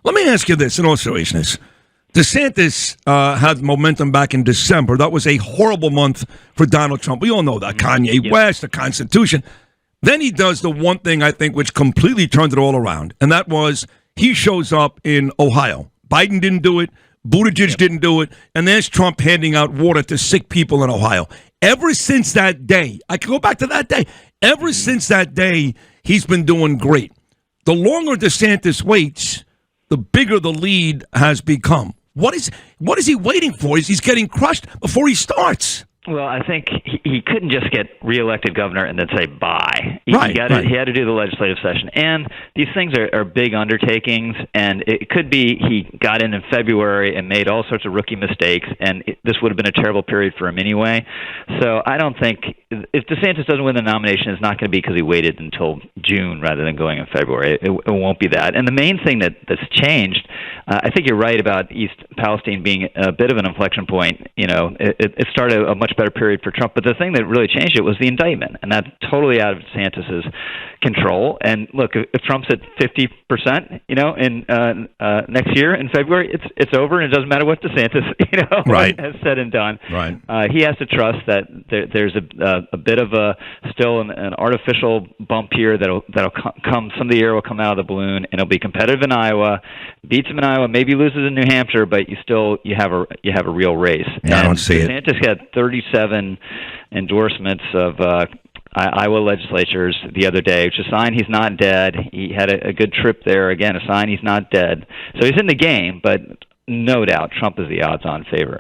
Let me ask you this in all seriousness. DeSantis had momentum back in December. That was a horrible month for Donald Trump. We all know that. Kanye West, the Constitution. Then he does the one thing, I think, which completely turned it all around, and that was he shows up in Ohio. Biden didn't do it. Buttigieg didn't do it. And there's Trump handing out water to sick people in Ohio. Ever since that day, I can go back to that day. Ever since that day, he's been doing great. The longer DeSantis waits, the bigger the lead has become. What is he waiting for? He's getting crushed before he starts. Well, I think he couldn't just get reelected governor and then say bye. He had to do the legislative session. And these things are big undertakings, and it could be he got in February and made all sorts of rookie mistakes, and this would have been a terrible period for him anyway. So I don't think if DeSantis doesn't win the nomination, it's not going to be because he waited until June rather than going in February. It won't be that. And the main thing that's changed, I think you're right about East Palestine being a bit of an inflection point. You know, it started a much better period for Trump, but the thing that really changed it was the indictment, and that's totally out of DeSantis's control. And look, if Trump's at 50%, in next year in February, it's over, and it doesn't matter what DeSantis, has said and done. Right. He has to trust that there's a bit of still an artificial bump here that'll come. Some of the air will come out of the balloon, and it'll be competitive in Iowa. Beats him in Iowa, maybe loses in New Hampshire, but you have a real race. Yeah, I don't see it. DeSantis got 37 endorsements of Iowa legislatures the other day, which is a sign he's not dead. He had a good trip there. Again, a sign he's not dead. So he's in the game, but no doubt Trump is the odds-on favorite.